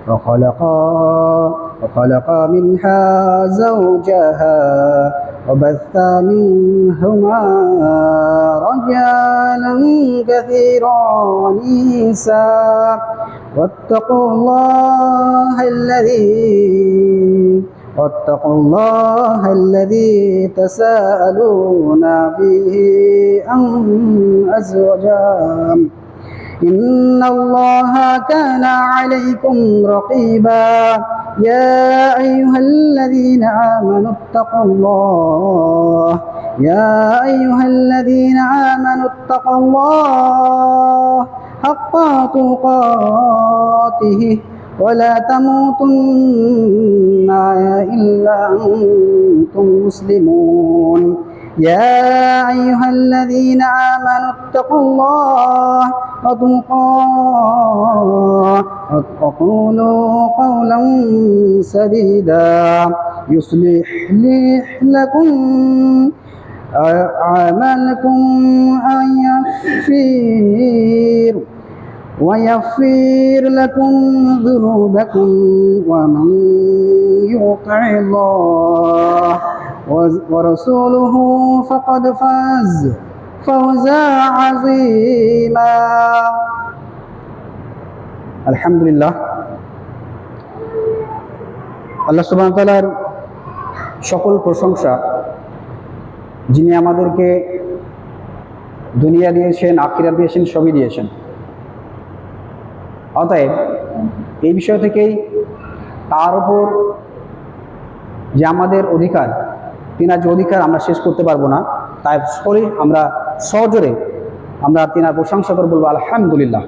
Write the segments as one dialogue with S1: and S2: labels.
S1: وخلق منها زوجها وبث منهما رجالا كثيرا ونساء واتقوا الله الذي تساءلون به أزواجا إن الله كان عليكم رقيبا يا أيها الذين آمنوا اتقوا الله حق تقاته ولا تموتن إلا أنتم مسلمون يا أيها الذين آمنوا اتقوا الله وقولوا قولا سديدا يصلح لكم أعمالكم ويغفر لكم ذنوبكم ومن يطع الله ورسوله فقد فاز فوزا عظيما আলহামদুলিল্লাহ। আল্লাহ সুবহানাহু ওয়া তাআলার সকল প্রশংসা, যিনি আমাদেরকে দুনিয়া দিয়েছেন, আখিরাত দিয়েছেন, সবই দিয়েছেন। অতএব এই বিষয় থেকেই তার উপর যে আমাদের অধিকার, তিনার যে অধিকার আমরা শেষ করতে পারবো না, তাই সকলেই আমরা সজোরে আমরা তিনার প্রশংসা করে বলবো আলহামদুলিল্লাহ।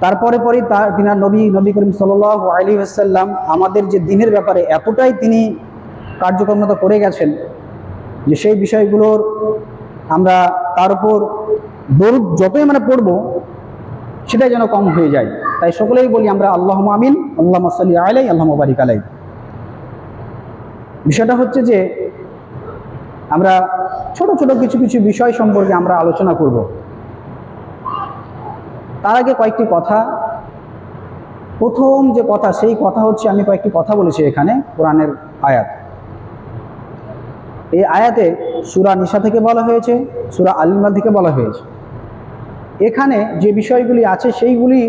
S1: তারপরে তিনার নবী করিম সাল্লাল্লাহু আলাইহি ওয়াসাল্লাম আমাদের যে দ্বীনের ব্যাপারে এতটাই তিনি কার্যক্রমতা করে গেছেন যে সেই বিষয়গুলোর আমরা তার উপর দরুদ যতই আমরা পড়ব সেটাই যেন কম হয়ে যায়। তাই সকলেই বলি আমরা আল্লাহুম্মা আমিন, আল্লাহুম্মা সাল্লি আলাইহি, আল্লাহুম্মা বারিক আলাইহি। বিষয়টা হচ্ছে যে আমরা ছোট ছোট কিছু বিষয় সম্পর্কে আমরা আলোচনা করব। তার আগে কয়েকটি কথা, প্রথম যে কথা সেই কথা হচ্ছে, আমি কয়েকটি কথা বলেছি এখানে কোরআনের আয়াত। এই আয়াতে সূরা নিসা থেকে বলা হয়েছে, সূরা আল ইমরান থেকে বলা হয়েছে। এখানে যে বিষয়গুলি আছে সেইগুলি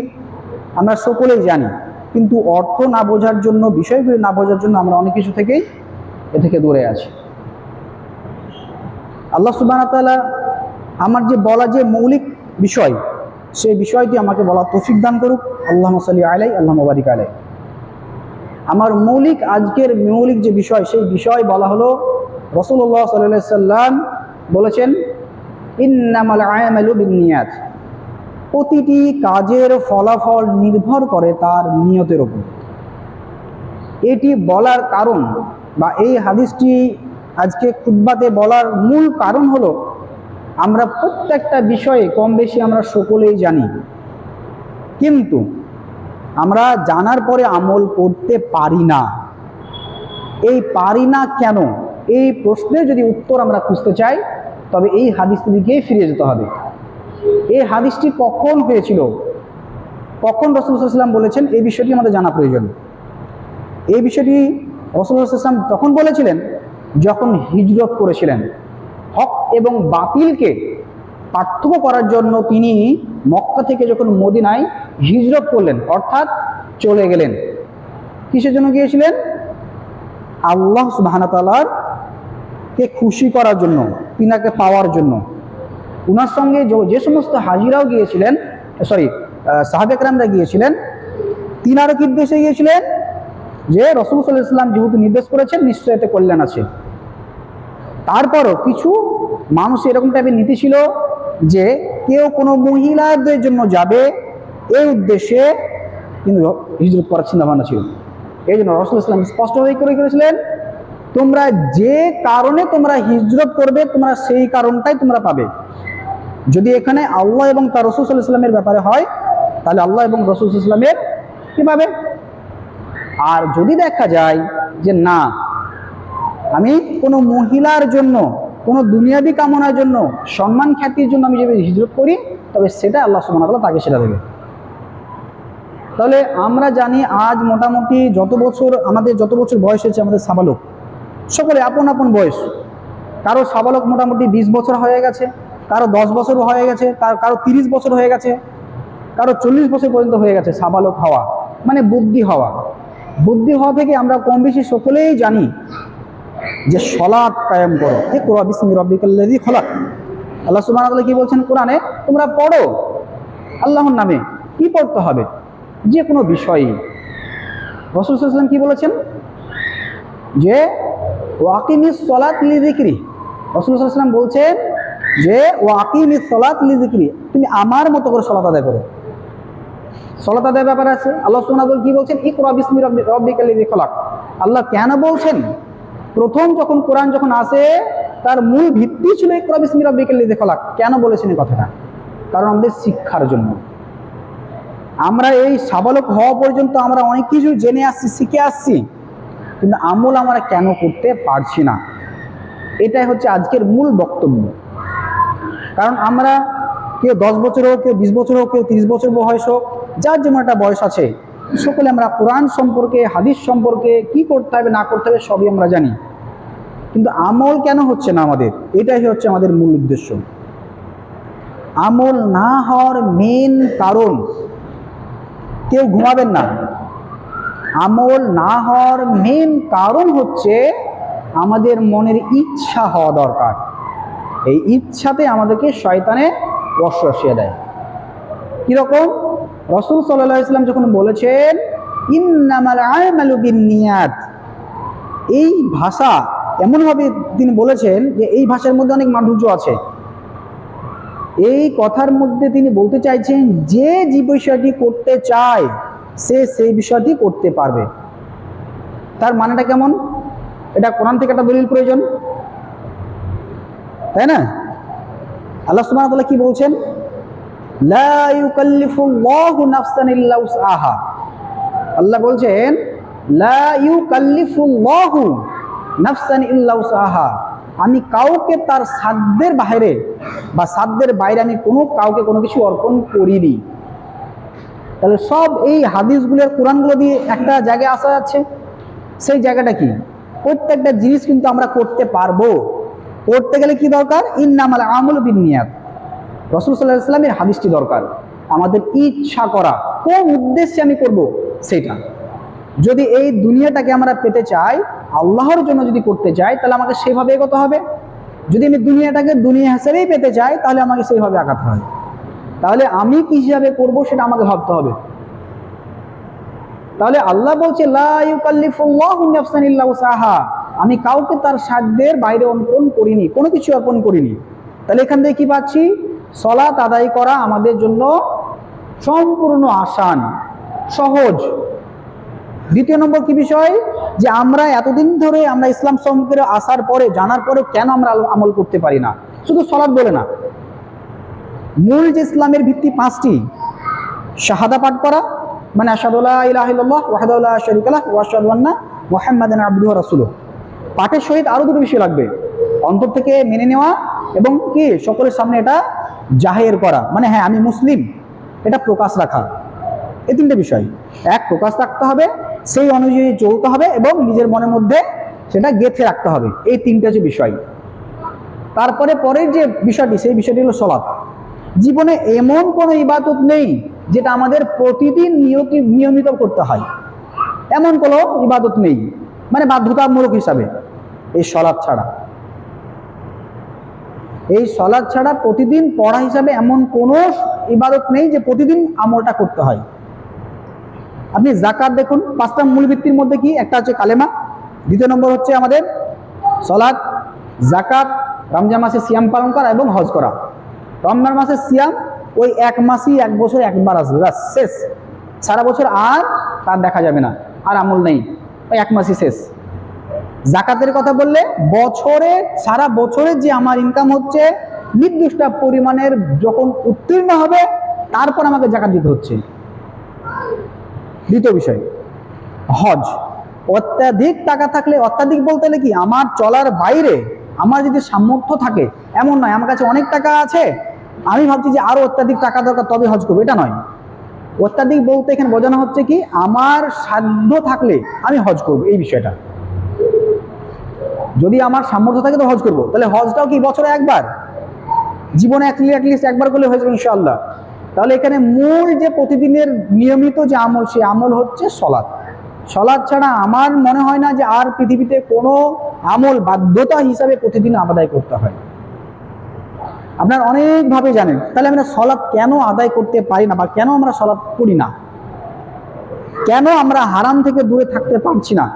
S1: আমরা সকলেই জানি, কিন্তু অর্থ না বোঝার জন্য, বিষয়গুলি না বোঝার জন্য আমরা অনেক কিছু থেকেই এ থেকে দূরে আছি। আল্লাহ সুবহানাহু ওয়া তাআলা আমার যে বলা যে মৌলিক বিষয়, সেই বিষয়টি আমাকে বলা তৌফিক দান করুক। আল্লাহুম্মা সাল্লি আলাইহি, আল্লাহুম্মা বারিক আলাইহি। আমার আজকের মৌলিক যে বিষয়, সেই বিষয় বলা হলো রাসূলুল্লাহ সাল্লাল্লাহু আলাইহি সাল্লাম বলেছেন ইন্নামাল আমালু বিন্নিয়াত, প্রতিটি কাজের ফলাফল নির্ভর করে তার নিয়তের উপর। এটি বলার কারণ বা এই হাদিসটি আজকে খুতবাতে বলার মূল কারণ হলো, আমরা প্রত্যেকটা বিষয়ে কম বেশি আমরা সকলেই জানি, কিন্তু আমরা জানার পরে আমল করতে পারি না। এই পারি না কেন, এই প্রশ্নের যদি উত্তর আমরা খুঁজতে চাই তবে এই হাদিসটির দিকেই ফিরে যেতে হবে। এই হাদিসটি কখন হয়েছিল, কখন রাসূল সাল্লাল্লাহু আলাইহি ওয়াসাল্লাম বলেছেন, এই বিষয়টি আমাদের জানা প্রয়োজন। এই বিষয়টি রাসূল সাল্লাল্লাহু আলাইহি ওয়াসাল্লাম তখন বলেছিলেন যখন হিজরত করেছিলেন। হক এবং বাতিলকে পার্থক্য করার জন্য তিনি মক্কা থেকে যখন মদিনায় হিজরত করলেন, অর্থাৎ চলে গেলেন। কিসের জন্য গিয়েছিলেন? আল্লাহ সুবহানাহু ওয়া তাআলার কে খুশি করার জন্য, তিনাকে পাওয়ার জন্য। উনার সঙ্গে যে সমস্ত হাজিরাও গিয়েছিলেন, সাহাবে কেরামরা গিয়েছিলেন, তিনারও কি উদ্দেশ্যে গিয়েছিলেন? যে রাসূল সাল্লাল্লাহু আলাইহি ওয়াসাল্লাম যেহেতু নির্দেশ করেছেন, নিশ্চয় এতে কল্যাণ আছে। তারপরও কিছু মানুষ এরকম টাইপের নীতি ছিল যে কেউ কোনো মহিলাদের জন্য যাবে, এই উদ্দেশ্যে কিন্তু হিজরত করার চিন্তা ভাবনা ছিল। এই জন্য রাসূল সাল্লাল্লাহু আলাইহি ওয়াসাল্লাম স্পষ্টভাবে করে করেছিলেন, তোমরা যে কারণে তোমরা হিজরত করবে, তোমরা সেই কারণটাই তোমরা পাবে। যদি এখানে আল্লাহ এবং তার রাসূল সাল্লাল্লাহু আলাইহি ওয়াসাল্লামের ব্যাপারে হয়, তাহলে আল্লাহ এবং রাসূল সাল্লাল্লাহু আলাইহি ওয়াসাল্লামের কি পাবে। আর যদি দেখা যায় যে না, আমি কোনো মহিলার জন্য, কোনো দুনিয়াবি কামনার জন্য, সম্মান খ্যাতির জন্য আমি যদি হিজরত করি, তবে সেটা আল্লাহ সুবহানাহু ওয়া তাআলা তাকে সেটা দেবে। তাহলে আমরা জানি আজ মোটামুটি আমাদের যত বছর বয়স হয়েছে আমাদের সাবালক, সকলে আপন আপন বয়স। কারো সাবালক মোটামুটি 20 বছর হয়ে গেছে, কারো 10 বছর হয়ে গেছে, কারো 30 বছর হয়ে গেছে, কারো 40 বছর পর্যন্ত হয়ে গেছে সাবালক হওয়া, মানে বুদ্ধি হওয়া। বুদ্ধি হওয়া থেকে আমরা কম বেশি সকলেই জানি যে সালাত কায়েম করো, ইকরা বিসমি রাব্বিকাল্লাযী খলাক। আল্লাহ সুবহানাহু ওয়া তাআলা কি বলছেন কোরআনে? তোমরা পড়ো আল্লাহর নামে। কি পড়তে হবে? যে কোনো বিষয়ই। রাসূল সাল্লাল্লাহু আলাইহি ওয়াসাল্লাম কি বলেছেন? যে ওয়াকিমিস সালাত লিযিকরি। রাসূল সাল্লাল্লাহু আলাইহি ওয়াসাল্লাম বলছেন যে ওয়াকিমিস সালাত লিযিকরি, তুমি আমার মতো করে সালাত আদায় করো। সালাত আদায়ের ব্যাপার আছে। আল্লাহ সুবহানাহু ওয়া তাআলা কি বলছেন? ইকরা বিসমি রাব্বিকাল্লাযী খলাক। আল্লাহ কেন বলছেন? প্রথম যখন কোরআন যখন আসে তার মূল ভিত্তি ছিল ইকরা বিসমি রাব্বিকাল্লাযী খলাক। কেন বলেছেন এই কথাটা? কারণ আমাদের শিক্ষার জন্য। আমরা এই সাবালক হওয়া পর্যন্ত আমরা অনেক কিছু জেনে আসছি, শিখে আসছি, কিন্তু আমল আমরা কেন করতে পারছি না? এটাই হচ্ছে আজকের মূল বক্তব্য। কারণ আমরা কেউ 10 বছর হোক, কেউ 20 বছর হোক, কেউ 30 বছর বয়স হোক, যার যেমন একটা বয়স আছে, সকলে আমরা কোরআন সম্পর্কে, হাদিস সম্পর্কে কি করতে হবে না করতে হবে সবই আমরা জানি, কিন্তু আমল কেন হচ্ছে না আমাদের? এটাই হচ্ছে আমাদের মূল উদ্দেশ্য। আমল না হওয়ার মেন কারণ, কেউ ঘুমাবেন না, আমল না হওয়ার মেন কারণ হচ্ছে আমাদের মনের ইচ্ছা হওয়া দরকার। এই ইচ্ছাতে আমাদেরকে শয়তানে ওয়াসওয়াসা দেয়। কিরকম? রাসূল সাল্লাল্লাহু আলাইহি ওয়াসাল্লাম যখন বলেছেন ইন্নামাল আমালু বিন্নিয়াত, এই ভাষা এমনভাবে তিনি বলেছেন যে এই ভাষার মধ্যে অনেক মাধুর্য আছে। এই কথার মধ্যে তিনি বলতে চাইছেন যে যে বিষয়টি করতে চায় সে সেই বিষয়টি করতে পারবে। তার মানেটা কেমন? এটা কোরআন থেকে একটা দলিল প্রয়োজন, তাই না? আল্লাহ সুবহানাহু ওয়া তাআলা কি বলছেন? লা ইউকাল্লিফুল্লাহু নাফসান ইল্লা উসআহা। আল্লাহ বলছেন লা ইউকাল্লিফুল্লাহু নাফসান ইল্লা উসআহা, আমি কাউকে তার সাধ্যের বাইরে বা সাধ্যের বাইরে আমি কাউকে কোনো কিছু অর্পণ করিনি। তাহলে সব এই হাদিসগুলোর কোরআনগুলো দিয়ে একটা জায়গায় আসা যাচ্ছে। সেই জায়গাটা কি? প্রত্যেকটা জিনিস কিন্তু আমরা করতে পারবো। করতে গেলে কি দরকার? ইন্নামাল আমালু বিন্নিয়াত। রাসূল সাল্লাল্লাহু আলাইহি ওয়াসাল্লামের হাদিসটি দরকার। আমাদের ইচ্ছা করা, কোন উদ্দেশ্যে আমি করব সেটা। যদি এই দুনিয়াটাকে আমরা পেতে চাই, আল্লাহর জন্য যদি করতে চাই, তাহলে আমাকে সেভাবে এগোতে হবে। যদি আমি দুনিয়াটাকে দুনিয়া হিসেবেই পেতে চাই, তাহলে আমাকে সেইভাবে আগাতে হবে। তাহলে আমি কি হিসাবে করব সেটা আমাকে ভাবতে হবে। তাহলে আল্লাহ বলছে লা ইউকাল্লিফুল্লাহু নাফসান ইল্লা উসআহা, আমি কাউকে তার সাধ্যের বাইরে অর্পণ করিনি, কোনো কিছু অর্পণ করিনি। তাহলে এখান থেকে কি পাচ্ছি? সালাত আদায় করা আমাদের জন্য সম্পূর্ণ আসান, সহজ। দ্বিতীয় নম্বর কি বিষয়? যে আমরা এতদিন ধরে আমরা ইসলাম সম্পর্কে আসার পরে, জানার পরে কেন আমরা আমল করতে পারি না? শুধু সালাত বলে না, মূল যে ইসলামের ভিত্তি 5টি, শাহাদা পাঠ করা, মানে আশহাদু লা ইলাহা ইল্লাল্লাহ ওয়াহদাহু লা শারীকা লাহু ওয়া আশহাদু আন্না মুহাম্মাদান আবদুহু ওয়া রাসূলুহু। পাঠের সহিত আরো দুটো বিষয় লাগবে, অন্তর থেকে মেনে নেওয়া এবং কি সকলের সামনে এটা জাহের করা, মানে হ্যাঁ আমি মুসলিম, এটা প্রকাশ রাখা। এই তিনটে বিষয়, এক প্রকাশ রাখতে হবে, সেই অনুযায়ী চলতে হবে এবং নিজের মনের মধ্যে সেটা গেঁথে রাখতে হবে। এই তিনটে হচ্ছে বিষয়। তারপরে পরের যে বিষয়টি, সেই বিষয়টি হলো সালাত। জীবনে এমন কোনো ইবাদত নেই যেটা আমাদের প্রতিদিন নিয়মিত করতে হয়, এমন কোনো ইবাদত নেই, মানে বাধ্যতামূলক হিসাবে, এই সালাত ছাড়া। এই সালাত ছাড়া প্রতিদিন পড়া হিসাবে এমন কোনো ইবাদত নেই যে প্রতিদিন আমলটা করতে হয়। আপনি যাকাত দেখুন, 5টা মূল ভিত্তির মধ্যে কি? একটা হচ্ছে কালেমা, দ্বিতীয় নম্বর হচ্ছে আমাদের সালাত, যাকাত, রমজান মাসে সিয়াম পালন করা এবং হজ করা। রমজান মাসের সিয়াম ওই এক মাসই, এক বছর একবার আসবে, ব্যাস শেষ। সারা বছর আর তার দেখা যাবে না, আর আমল নেই, ওই এক মাসই শেষ। যাকাতের কথা বললে বছরে, সারা বছরের যে আমার ইনকাম হচ্ছে নির্দিষ্ট পরিমাণের যখন উত্তীর্ণ হবে তারপর আমাকে যাকাত দিতে হচ্ছে। দ্বিতীয় বিষয় হজ, অত্যাধিক টাকা থাকলে, অত্যাধিক বলতে হলে কি আমার চলার বাইরে আমার যদি সামর্থ্য থাকে, এমন নয় আমার কাছে অনেক টাকা আছে আমি ভাবছি যে আরো অত্যাধিক টাকা দরকার তবে হজ করবো, এটা নয়। অত্যাধিক বলতে এখানে বোঝানো হচ্ছে কি, আমার সাধ্য থাকলে আমি হজ করব, এই বিষয়টা। যদি আমার সামর্থ্য থাকে তো হজ করব। তাহলে হজটাও কি বছরে একবার, জীবনে অ্যাটলিস্ট একবার করলে হয়ে যাবে ইনশাআল্লাহ। তাহলে এখানে মূল যে প্রতিদিনের নিয়মিত যে আমল, সেই আমল হচ্ছে সলাৎ। সলাৎ ছাড়া আমার মনে হয় না যে আর পৃথিবীতে কোনো আমল বাধ্যতা হিসাবে প্রতিদিন আদায় করতে হয়। আপনারা অনেকভাবে জানেন। তাহলে আমরা সলাৎ কেন আদায় করতে পারি না, বা কেন আমরা সলাৎ করি না, কেন আমরা হারাম থেকে দূরে থাকতে পারছি না,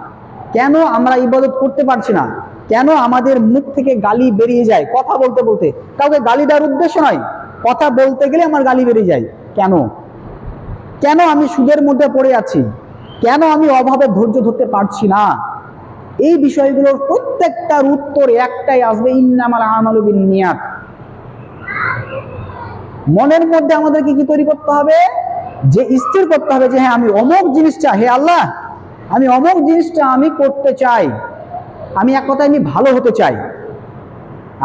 S1: কেন আমরা ইবাদত করতে পারছি না, কেন আমাদের মুখ থেকে গালি বেরিয়ে যায় কথা বলতে বলতে? কাউকে গালি দেওয়ার উদ্দেশ্য নয়, কথা বলতে গেলে আমার গালি বেরিয়ে যায়। কেন? কেন আমি সুদের মধ্যে পড়ে আছি, কেন আমি অভাবে ধৈর্য ধরতে পারছি না? এই বিষয়গুলোর প্রত্যেকটার উত্তর একটাই আসবে, ইন্নামাল আমালু বিন্নিয়াত। মনের মধ্যে আমাদেরকে কি তৈরি করতে হবে? যে স্থির করতে হবে যে হ্যাঁ, আমি অমুক জিনিসটা, হে আল্লাহ আমি অমুক জিনিসটা আমি করতে চাই। আমি এক কথায় আমি ভালো হতে চাই,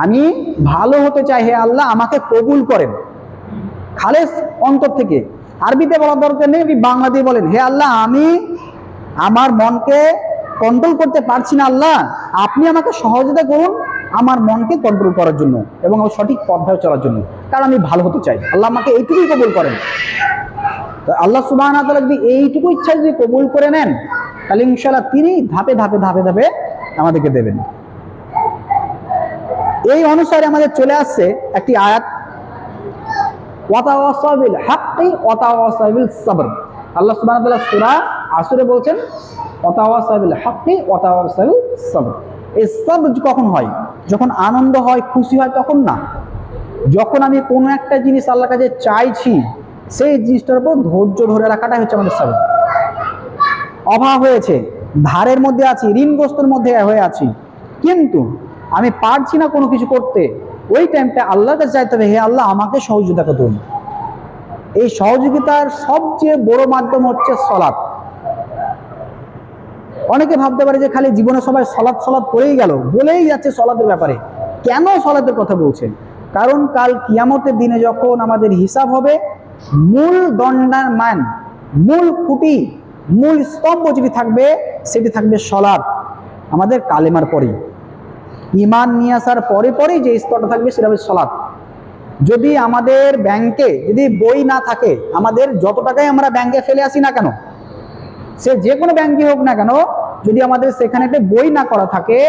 S1: আমি ভালো হতে চাই, হে আল্লাহ আমাকে কবুল করেন খালেস অন্তর থেকে। আরবিতে বলার দরকার নেই, আপনি বাংলা দিয়ে বলেন, হে আল্লাহ আমি আমার মনকে কন্ট্রোল করতে পারছি না, আল্লাহ আপনি আমাকে সহযোগিতা করুন আমার মনকে কন্ট্রোল করার জন্য এবং সঠিক পথে চলার জন্য, কারণ আমি ভালো হতে চাই। আল্লাহ আমাকে এইটুকুই কবুল করেন। আল্লাহ সুবহানাহু ওয়া তাআলা যদি এইটুকু ইচ্ছা যদি কবুল করে নেন, তাহলে ইনশাআল্লাহ তিনি ধাপে ধাপে ধাপে ধাপে আমাদেরকে দেবেন। এই অনুসারে আমাদের চলে আসছে একটি আয়াত, ওয়াতাওয়াসাউ বিল হাক্কি ওয়াতাওয়াসাউ বিস সাবর। আল্লাহ সুবহানাহু ওয়া তাআলা সূরা আসরে বলছেন ওয়াতাওয়াসাউ বিল হাক্কি ওয়াতাওয়াসাউ বিস সাবর। এই সবর কখন হয়? যখন আনন্দ হয়, খুশি হয়, তখন না। যখন আমি কোনো একটা জিনিস আল্লাহর কাছে চাইছি, সেই জিনিসটার উপর ধৈর্য ধরে রাখাটাই হচ্ছে আমাদের সবর। অভাব হয়েছে, ধারের মধ্যে আছি, ঋণগ্রস্তের মধ্যে হয়ে আছি, কিন্তু আমি পারছি না কোনো কিছু করতে, ওই টাইমটা আল্লাহর কাছে চাইতে হবে, হে আল্লাহ আমাকে সহযোগিতা করুন। এই সহযোগিতার সবচেয়ে বড় মাধ্যম হচ্ছে সলাৎ। অনেকে ভাবতে পারে যে খালি জীবনে সবাই সলাৎ সলাৎ করেই গেল, বলেই যাচ্ছে সলাতের ব্যাপারে। কেন সলাতের কথা বলছেন? কারণ কাল কিয়ামতের দিনে যখন আমাদের হিসাব হবে, মূল দণ্ডায়মান, মূল খুঁটি, মূল স্তম্ভ যেটি থাকবে সেটি থাকবে সলাৎ। আমাদের কালেমার পরেই, ঈমান নিয়ে আসার পরে পরেই যে স্তরটা থাকবে সেটা হবে সলাৎ। যদি আমাদের ব্যাংকে যদি বই না থাকে, আমাদের যত টাকাই আমরা ব্যাংকে ফেলে আসি না কেন, সে যে কোনো ব্যাংকে হোক না কেন, যদি আমাদের সেখানে একটা বই না করা থাকে,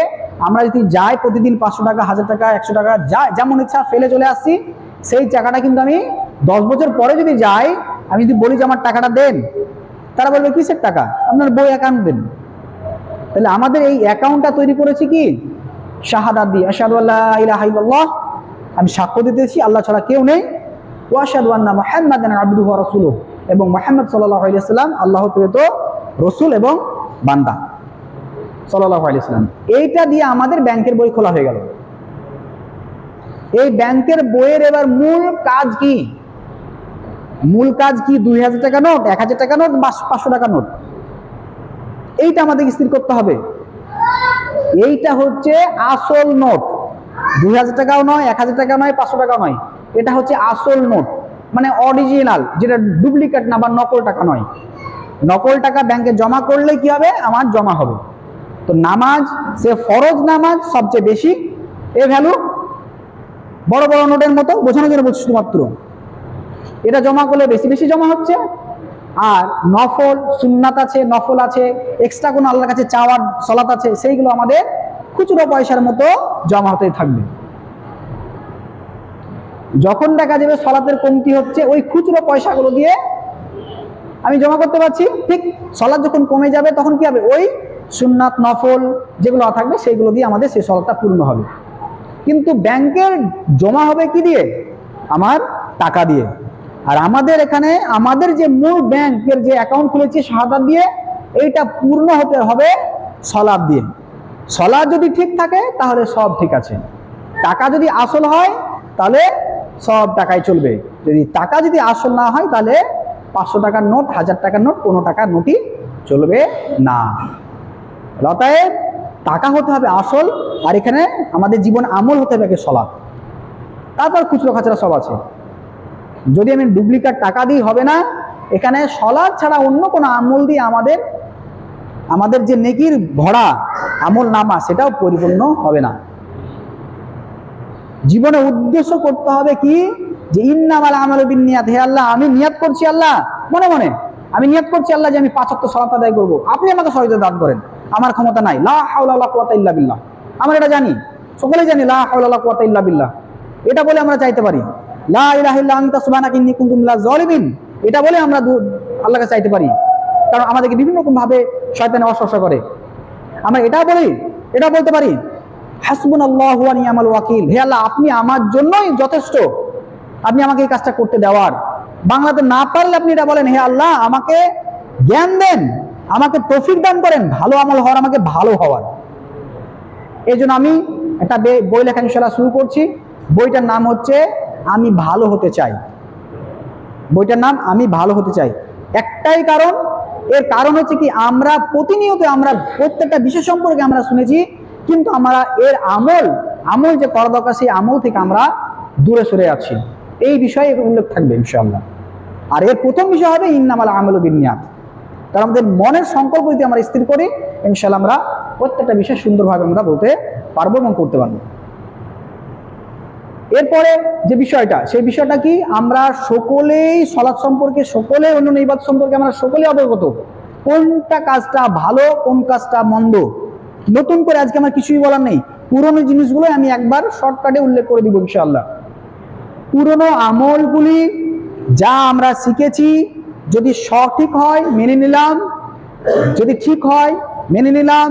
S1: আমরা যদি যাই প্রতিদিন 500 টাকা, 1000 টাকা, 100 টাকা যা যেমন ইচ্ছা ফেলে চলে আসছি, সেই টাকাটা কিন্তু আমি 10 বছর পরে যদি যাই, আমি যদি বলি যে আমার টাকাটা দেন, তারা বলবে কিসের টাকা, আপনার বই অ্যাকাউন্ট দেন। তাহলে আমাদের এই অ্যাকাউন্টটা তৈরি করেছি কি? শাহাদাত দিয়ে, আশহাদু আল্লা ইলাহা ইল্লাল্লাহ, আমি সাক্ষ্য দিতেছি আল্লাহ ছাড়া কেউ নেই, ওয়া আশহাদু আন্না মুহাম্মাদান আবদুহু ওয়া রাসূলুহু, এবং মুহাম্মদ সাল্লাল্লাহু আলাইহি ওয়াসাল্লাম আল্লাহর প্রেরিত রাসূল এবং বান্দা সাল্লাল্লাহু আলাইহি ওয়াসাল্লাম। এইটা দিয়ে আমাদের ব্যাংকের বই খোলা হয়ে গেল। এই ব্যাংকের বইয়ের এবার মূল কাজ কি? মূল কাজ কি? 2000 টাকা নোট, 1000 টাকা নোট, 500 টাকা নোট, এইটা আমাদের স্থির করতে হবে। এইটা হচ্ছে আসল নোট, 2000 টাকাও নয়, 1000 টাকাও নয়, 500 টাকাও নয়, এটা হচ্ছে আসল নোট, মানে অরিজিনাল, যেটা ডুপ্লিকেট না বা নকল টাকা নয়। নকল টাকা ব্যাংকে জমা করলে কি হবে? আমার জমা হবে। তো নামাজ, সে ফরজ নামাজ সবচেয়ে বেশি এ ভ্যালু, বড় বড় নোটের মতো বোঝানোর জন্য বলছি শুধুমাত্র, এটা জমা করলে বেশি বেশি জমা হচ্ছে। আর নফল সুন্নাত আছে, নফল আছে, এক্সট্রা কোনো আল্লাহর কাছে চাওয়ার সলাত আছে, সেইগুলো আমাদের খুচরো পয়সার মতো জমা হতে থাকবে। যখন দেখা যাবে সলাতের কমতি হচ্ছে, ওই খুচরো পয়সাগুলো দিয়ে আমি জমা করতে পারছি, ঠিক সলাত যখন কমে যাবে তখন কি হবে? ওই সুন্নাত নফল যেগুলো থাকবে সেইগুলো দিয়ে আমাদের সেই সলাতটা পূর্ণ হবে। কিন্তু ব্যাংকের জমা হবে কি দিয়ে? আমার টাকা দিয়ে। আর আমাদের এখানে আমাদের যে মূল ব্যাংকের যে অ্যাকাউন্ট খুলেছি শাহাদাত দিয়ে, এইটা পূর্ণ হতে হবে সলাত দিয়ে। সলাত যদি ঠিক থাকে তাহলে সব ঠিক আছে। টাকা যদি আসল হয় তাহলে সব টাকাই চলবে, যদি টাকা যদি আসল না হয় তাহলে 500 টাকার নোট, 1000 টাকার নোট, কোনো টাকার নোটই চলবে না। অতএব টাকা হতে হবে আসল, আর এখানে আমাদের জীবন আমল হতে হবে সলাৎ, তারপর খুচরো খাচরা সব আছে। যদি আমি ডুপ্লিকেট টাকা দিই হবে না, এখানে সলাৎ ছাড়া অন্য কোনো আমল দিয়ে আমাদের যে নেকির ভরা আমল নামা সেটাও পরিপূর্ণ হবে না। জীবনে উদ্দেশ্য করতে হবে কি, যে ইন্নামাল আমালু বিন্নিয়াত, হে আল্লাহ আমি নিয়াত করছি, আল্লাহ মনে মনে আমি নিয়াত করছি আল্লাহ যে আমি 5 ওয়াক্ত সালাত আদায় করব, আপনি আমাকে সহায়তা দান করেন, আমার ক্ষমতা নাই, লা হাওলা ওয়ালা কুওয়াতা ইল্লা বিল্লাহ। আমরা এটা জানি, সকলেই জানি লা হাওলা ওয়ালা কুওয়াতা ইল্লা বিল্লাহ। এটা বলে আমরা চাইতে পারি, লা ইলাহা ইল্লা আনতা সুবহানাকা ইন্নী কুনতু মিনাজ জালিমিন, এটা বলে আমরা আল্লাহর কাছে চাইতে পারি। কারণ আমাদেরকে বিভিন্ন রকম ভাবে শয়তানে ওয়াসওয়াসা করে। আমরা এটা বলতে পারি হাসবুনাল্লাহু ওয়া নি'মাল ওয়াকিল, হে আল্লাহ আপনি আমার জন্যই যথেষ্ট, আপনি আমাকে এই কাজটা করতে দেওয়ার। বাংলাতে না পারলে আপনি এটা বলেন, হে আল্লাহ আমাকে জ্ঞান দেন, আমাকে তৌফিক দান করেন ভালো আমল হওয়ার, আমাকে ভালো হওয়ার। এই জন্য আমি একটা বই লেখা ইনশাআল্লাহ শুরু করছি। বইটার নাম হচ্ছে আমি ভালো হতে চাই। বইটার নাম আমি ভালো হতে চাই। একটাই কারণ, এর কারণ হচ্ছে কি, আমরা প্রতিনিয়ত আমরা প্রত্যেকটা বিষয় সম্পর্কে আমরা শুনেছি, কিন্তু আমরা এর আমল যে করা দরকার সেই আমল থেকে আমরা দূরে সরে যাচ্ছি। এই বিষয়ে উল্লেখ থাকবে ইনশাআল্লাহ। আর এর প্রথম বিষয় হবে ইন্নামাল আমালু বিন্নিয়াত। কারণ আমাদের মনের সংকল্প যদি আমরা স্থির করি, ইনশাআল্লাহ আমরা প্রত্যেকটা বিষয় সুন্দরভাবে আমরা বলতে পারবো এবং করতে পারবো। এরপরে যে বিষয়টা, সেই বিষয়টা কি, আমরা সকলেই সালাত সম্পর্কে, সকলে অন্যান্য ইবাদত সম্পর্কে আমরা সকলেই অবগত, কোনটা কাজটা ভালো কোন কাজটা মন্দ। নতুন করে আজকে আমার কিছুই বলার নেই, পুরনো জিনিসগুলো আমি একবার শর্টকাটে উল্লেখ করে দিব ইনশাআল্লাহ। পুরনো আমলগুলি যা আমরা শিখেছি, যদি সঠিক হয় মেনে নিলাম, যদি ঠিক হয় মেনে নিলাম,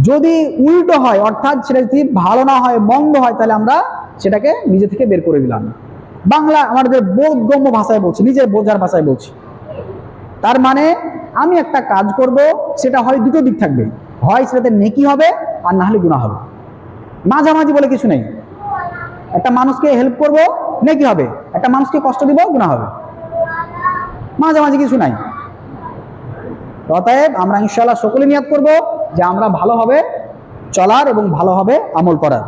S1: যদি উল্টো হয় অর্থাৎ সেটা যদি ভালো না হয় মন্দ হয়, তাহলে আমরা সেটাকে নিজে থেকে বের করে দিলাম। বাংলা আমাদের বোধগম্য ভাষায় বলছি, নিজের বোঝার ভাষায় বলছি। তার মানে আমি একটা কাজ করব, সেটা হয় দুটো দিক থাকবে, হয় সেটাতে নেকি হবে আর না হলে গুনাহ হবে। মাঝামাঝি বলে কিছু নেই। একটা মানুষকে হেল্প করব, নেকি হবে, একটা মানুষকে কষ্ট দিব, গুনাহ হবে। মাঝামাঝি কিছু নাই। অতএব আমরা ইনশাআল্লাহ সকলে নিয়াত করব যে আমরা ভালোভাবে চলার এবং ভালোভাবে আমল করার।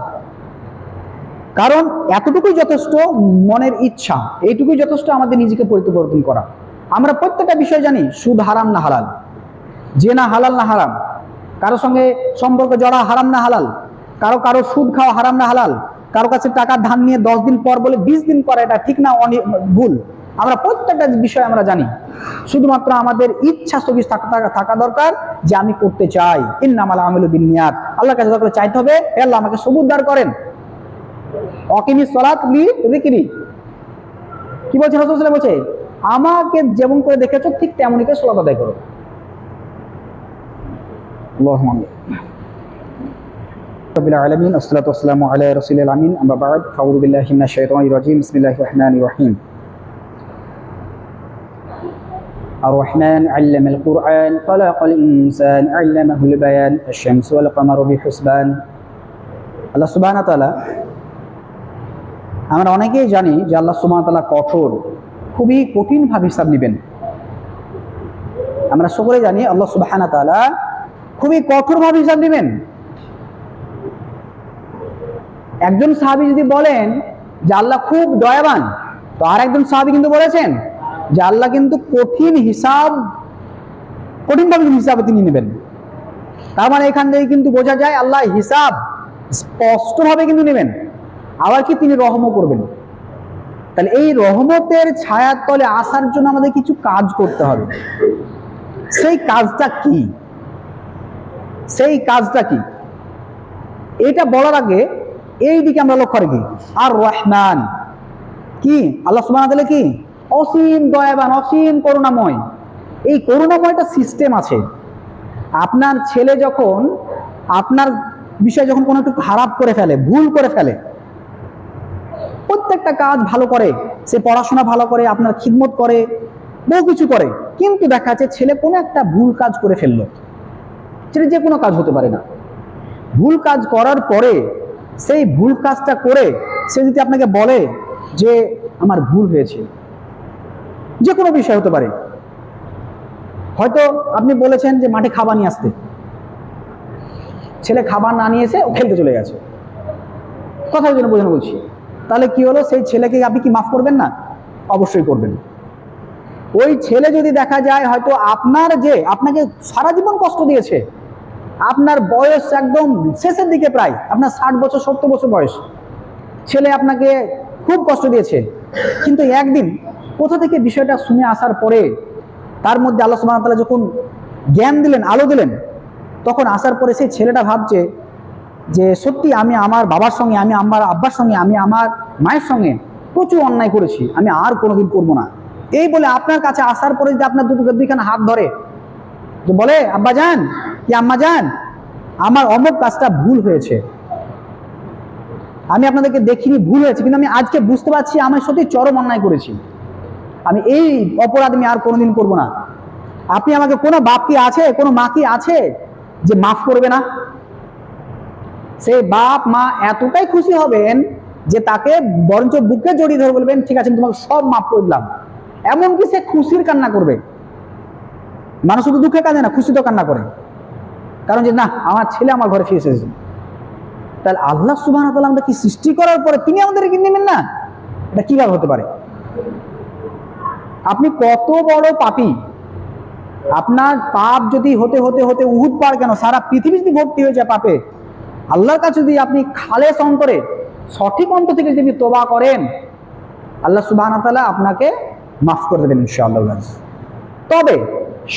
S1: কারণ এতটুকুই যথেষ্ট, মনের ইচ্ছা এইটুকুই যথেষ্ট আমাদের নিজেকে পরিবর্তন করা। আমরা প্রত্যেকটা বিষয় জানি, সুদ হারাম না হালাল, জেনা হালাল না হারাম, কারো সঙ্গে সম্পর্ক জড়া হারাম না হালাল, কারো সুদ খাওয়া হারাম না হালাল, কারো কাছে টাকা ধার নিয়ে 10 দিন পর বলে 20 দিন পর, এটা ঠিক না ভুল। আমরা প্রত্যেকটা বিষয় আমরা জানি, শুধুমাত্র আমাদের ইচ্ছা স্থগিত থাকা দরকার যে আমি করতে চাই। ইন্নামাল আমালু বিন্নিয়াত, আল্লাহর কাছে দরকার চাইতে হবে, হে আল্লাহ আমাকে সবুর দান করেন। অকিমিস সালাত লি যিকরি, কি বলছে রাসূল সাল্লাল্লাহু আলাইহি ওয়াসাল্লাম, বলছে আমাকে যেমন করে দেখেছো ঠিক তেমনই করে সালাত আদায় করো। আল্লাহুম্মা আমিন। রাব্বিল আলামিন, আসসালাতু ওয়াসসালামু আলা রাসূলিল আমিন, আম্মা বা'দ, ফাউযু বিল্লাহি মিনাশ শাইতানির রাজীম, বিসমিল্লাহির রাহমানির রাহিম। الرحمن علم القرآن خلق الإنسان علمه البيان الشمس والقمر بحسبان। আল্লাহ সুবহানাহু ওয়া তাআলা, আমরা অনেকেই জানি যে আল্লাহ সুবহানাহু ওয়া তাআলা কঠোর, খুবই কঠিনভাবে হিসাব নেবেন। আমরা সকলে জানি আল্লাহ সুবহানাহু ওয়া তাআলা খুবই কঠোরভাবে হিসাব নেবেন। একজন সাহাবী যদি বলেন যে আল্লাহ খুব দয়াবান, তো আর একজন সাহাবী কিন্তু বলেছেন যে আল্লাহ কিন্তু কঠিনভাবে হিসাবে তিনি নেবেন। তার মানে এখান থেকে কিন্তু বোঝা যায় আল্লাহ হিসাব স্পষ্টভাবে কিন্তু নেবেন, আবার কি তিনি রহমও করবেন। তাহলে এই রহমতের ছায়ার তলে আসার জন্য আমাদের কিছু কাজ করতে হবে। সেই কাজটা কি এটা বলার আগে এই দিকে আমরা লক্ষ্য রাখি, আর রহমান কি, আল্লাহ সুবহানাহু ওয়া তাআলা কি অসীম দয়াবান, অসীম করুণাময়। এই করুণাময়টা সিস্টেম আছে। আপনার ছেলে যখন আপনার বিষয়ে যখন কোনো একটু খারাপ করে ফেলে, ভুল করে ফেলে, প্রত্যেকটা কাজ ভালো করে, সে পড়াশোনা ভালো করে, আপনার খিদমত করে, বহু কিছু করে, কিন্তু দেখা যাচ্ছে ছেলে কোনো একটা ভুল কাজ করে ফেললো। সেটা যে কোনো কাজ হতে পারে না। ভুল কাজ করার পরে সেই ভুল কাজটা করে সে যদি আপনাকে বলে যে আমার ভুল হয়েছে, যে কোনো বিষয় হতে পারে, হয়তো আপনি বলেছেন যে মাঠে খাবার নিয়ে আসতে, ছেলে খাবার না নিয়ে এসে ও খেলতে চলে গেছে, কথার জন্য বোঝানো বলছি, তাহলে কি হলো, সেই ছেলেকে আপনি কি মাফ করবেন না? অবশ্যই করবেন। ওই ছেলে যদি দেখা যায় হয়তো আপনাকে সারা জীবন কষ্ট দিয়েছে, আপনার বয়স একদম শেষের দিকে, প্রায় আপনার 60 বছর 70 বছর বয়স, ছেলে আপনাকে খুব কষ্ট দিয়েছে, কিন্তু একদিন কোথা থেকে বিষয়টা শুনে আসার পরে তার মধ্যে আল্লাহ সুবহানাহু ওয়া তাআলা যখন জ্ঞান দিলেন, আলো দিলেন, তখন আসার পরে সেই ছেলেটা ভাবছে যে সত্যি আমি আমার বাবার সঙ্গে, আমি আমার আব্বার সঙ্গে, আমি আমার মায়ের সঙ্গে প্রচুর অন্যায় করেছি, আমি আর কোনোদিন করবো না। এই বলে আপনার কাছে আসার পরে যদি আপনার দুইখানে হাত ধরে, যে বলে আব্বা যান কি আম্মা যান, আমার অমুক কাজটা ভুল হয়েছে, আমি আপনাদেরকে দেখিনি, ভুল হয়েছে, কিন্তু আমি আজকে বুঝতে পারছি আমি সত্যি চরম অন্যায় করেছি, আমি এই অপরাধ আমি আর কোনোদিন করবো না। আপনি আমাকে, কোনো বাপ কি আছে, কোনো মা কি আছে যে মাফ করবে না? সেই বাপ মা এতটাই খুশি হবেন যে তাকে বরঞ্চ বুকে জড়িয়ে ধরে বলবেন ঠিক আছে আমি তোমাকে সব মাফ করে দিলাম। এমনকি সে খুশির কান্না করবে। মানুষ শুধু দুঃখে কাঁদে না, খুশি তো কান্না করে, কারণ যে না আমার ছেলে আমার ঘরে ফিরে এসেছে। তাহলে আল্লাহ সুবহানাহু ওয়া তাআলা আমাদের কি সৃষ্টি করার পরে তিনি আমাদেরকে নেবেন না? এটা কিভাবে হতে পারে? আপনি কত বড় পাপী, আপনার পাপ যদি হতে হতে হতে উহুদ পাহাড় কেন সারা পৃথিবী যদি ভর্তি হয়ে যায় পাপে, আল্লাহর কাছে যদি আপনি খালেস অন্তরে, সঠিক অন্তর থেকে যদি তওবা করেন, আল্লাহ সুবহানাহু ওয়া তাআলা আপনাকে মাফ করে দেবেন ইনশাআল্লাহ। তবে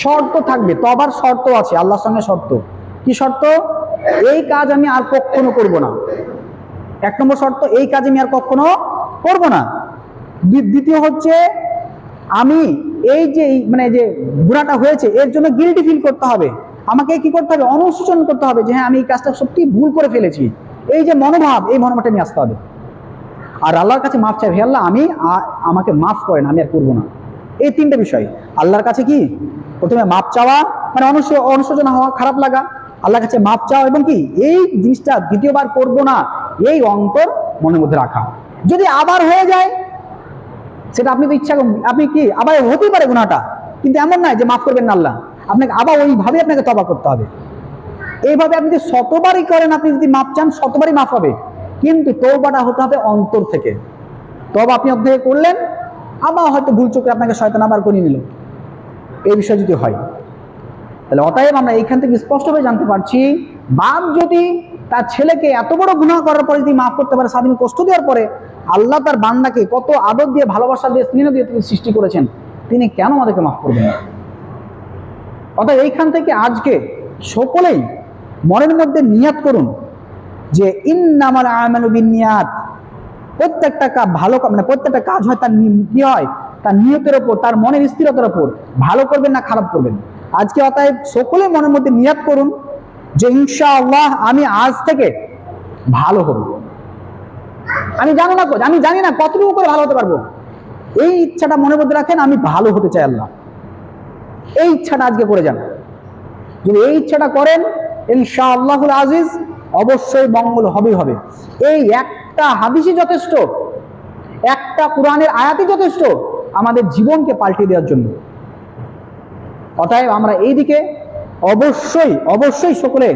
S1: শর্ত থাকবে, তওবার শর্ত আছে, আল্লাহর সঙ্গে শর্ত। কি শর্ত? এই কাজ আমি আর কখনো করব না। 1 নম্বর শর্ত, এই কাজ আমি আর কখনো করব না। দ্বিতীয় হচ্ছে আমি এই যে যে গুনাহটা হয়েছে এর জন্য গিল্টি ফিল করতে হবে, আমাকে কি করতে হবে? অনুশোচন করতে হবে যে হ্যাঁ আমি এই কাজটা সত্যি ভুল করে ফেলেছি। এই যে মনোভাব, এই মনোভাবটা নিয়ে আসতে হবে। আর আল্লাহর কাছে মাফ চাই, হে আল্লাহ আমাকে মাফ করেন, আমি আর করবো না। এই 3টে বিষয় আল্লাহর কাছে। কি? প্রথমে মাফ চাওয়া, মানে অনুশোচনা হওয়া, খারাপ লাগা, আল্লাহর কাছে মাফ চাওয়া, এবং কি এই জিনিসটা দ্বিতীয়বার করবো না, এই অন্তর মনের মধ্যে রাখা। যদি আবার হয়ে যায় সেটা আপনি তো ইচ্ছা, আপনি কি আবার হতেই পারে গুনাহটা, কিন্তু এমন নয় যে মাফ করবেন না আল্লাহ, আপনাকে আবার ওইভাবে আপনাকে তওবা করতে হবে। এইভাবে আপনি যদি শতবারই করেন, আপনি যদি মাফ চান শতবারই মাফ হবে, কিন্তু তওবাটা হতে হবে অন্তর থেকে। তওবা আপনি অধ্যয় করলেন, আবার হয়তো ভুল চোখে আপনাকে শয়তান আবার করিয়ে নিল, এই বিষয় যদি হয়, তাহলে অতএব আমরা এইখান থেকে স্পষ্টভাবে জানতে পারছি, বাপ যদি তার ছেলেকে এত বড় গুনাহ করার পরে যদি মাফ করতে পারে, সারাদিন কষ্ট দেওয়ার পরে, আল্লাহ তার বান্দাকে কত আদর দিয়ে, ভালোবাসা দিয়ে, স্নেহ দিয়ে তিনি সৃষ্টি করেছেন, তিনি কেন আমাদেরকে মাফ করবেন না? অর্থাৎ এইখান থেকে আজকে সকলেই মনের মধ্যে নিয়াত করুন যে ইন্নামাল আমালু বিন্নিয়াত, প্রত্যেকটা ভালো মানে প্রত্যেকটা কাজ হয় তার কি হয়, তার নিয়তের উপর, তার মনের স্থিরতার উপর, ভালো করবেন না খারাপ করবেন। আজকে অতএব সকলে মনের মধ্যে নিয়াত করুন যে ইনশাআল্লাহ আমি আজ থেকে ভালো হব। আমি জানি না কতটুকু করে ভালো হতে পারবো, এই ইচ্ছাটা মনের মধ্যে রাখেন, আমি ভালো হতে চাই আল্লাহ, এই ইচ্ছাটা আজকে করে যান। যদি এই ইচ্ছাটা করেন ইনশাআল্লাহুল আজিজ, অবশ্যই মঙ্গল হবেই হবে। এই একটা হাদিসই যথেষ্ট, একটা কোরআনের আয়াতই যথেষ্ট আমাদের জীবনকে পাল্টে দেওয়ার জন্য। অতএব আমরা এই দিকে অবশ্যই সকলে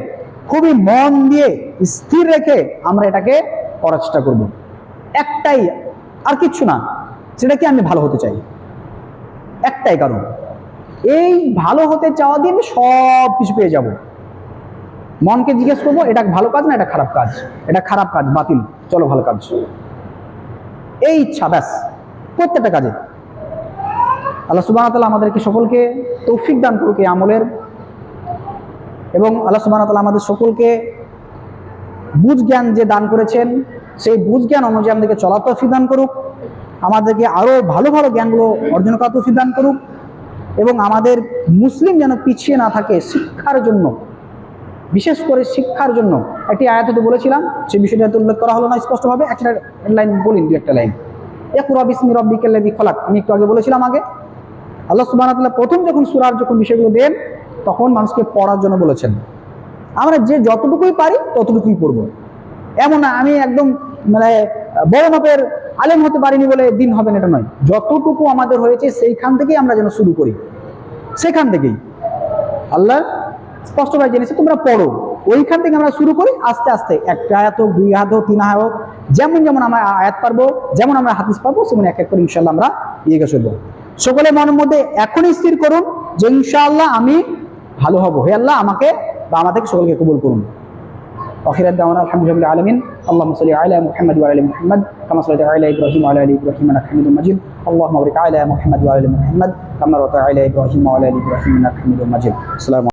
S1: খুবই মন দিয়ে স্থির রেখে আমরা এটাকে করার চেষ্টা করব। একটাই, আর কিচ্ছু না, সেটা কি? আমি ভালো হতে চাই, একটাই কারণ। এই ভালো হতে চাওয়া দিয়ে আমি সব কিছু পেয়ে যাব। মনকে জিজ্ঞেস করবো এটা ভালো কাজ না এটা খারাপ কাজ, এটা খারাপ কাজ বাতিল, চলো ভালো কাজ, এই ইচ্ছা, ব্যাস প্রত্যেকটা কাজে। আল্লাহ সুবহানাহু ওয়া তাআলা আমাদেরকে সকলকে তৌফিক দান করুক এই আমলের, এবং আল্লাহ সুবহানাহু ওয়া তাআলা আমাদের সকলকে বুঝ জ্ঞান যে দান করেছেন, সেই বুঝ জ্ঞান অনুযায়ী আমাদেরকে চলার তৌফিক দান করুক, আমাদেরকে আরো ভালো ভালো জ্ঞানগুলো অর্জন করার তৌফিক দান করুক, এবং আমাদের মুসলিম যেন পিছিয়ে না থাকে শিক্ষার জন্য, বিশেষ করে শিক্ষার জন্য। একটি আয়াতে তো বলেছিলাম, সেই বিষয়টা উল্লেখ করা হলো না স্পষ্টভাবে, একটা লাইন বলিন, একটা লাইন, ইকরা বিসমি রাব্বিকাল্লাযী খলাক, আমি একটু আগে বলেছিলাম। আগে আল্লাহ সুবহানাহু ওয়া তাআলা প্রথম যখন সূরার বিষয়গুলো দেন, তখন মানুষকে পড়ার জন্য বলেছেন। আমরা যে যতটুকুই পারি ততটুকুই পড়বো, এমন না আমি একদম মানে বড় মাপের আলেম হতে পারিনি বলে দিন হবে না, এটা নয়। যতটুকু আমাদের হয়েছে সেইখান থেকেই আমরা যেন শুরু করি, সেখান থেকেই আল্লাহ স্পষ্টভাবে জেনেছে তোমরা পড়ো, ওইখান থেকে আমরা শুরু করি, আস্তে আস্তে 1 আয়াত হোক, 2 আয়াত হোক, 3 আয়াত হোক, যেমন আমরা আয়াত পারবো, যেমন আমরা হাদিস পারবো, সেমন এক এক করে ইনশাআল্লাহ আমরা এগিয়ে চলবো। সকলে মনের মধ্যে এখনই স্থির করুন যে ইনশাআল্লাহ আমি ভালো হব। হে আল্লাহ আমাকে বা আমাদেরকে সকলকে কবুল করুন। وآخر دعوانا الحمد لله رب العالمين اللهم صل على محمد وعلى ال محمد كما صليت على ابراهيم وعلى ال ابراهيم انك حميد مجيد اللهم بارك على محمد وعلى ال محمد كما باركت على ابراهيم وعلى ال ابراهيم انك حميد مجيد. السلام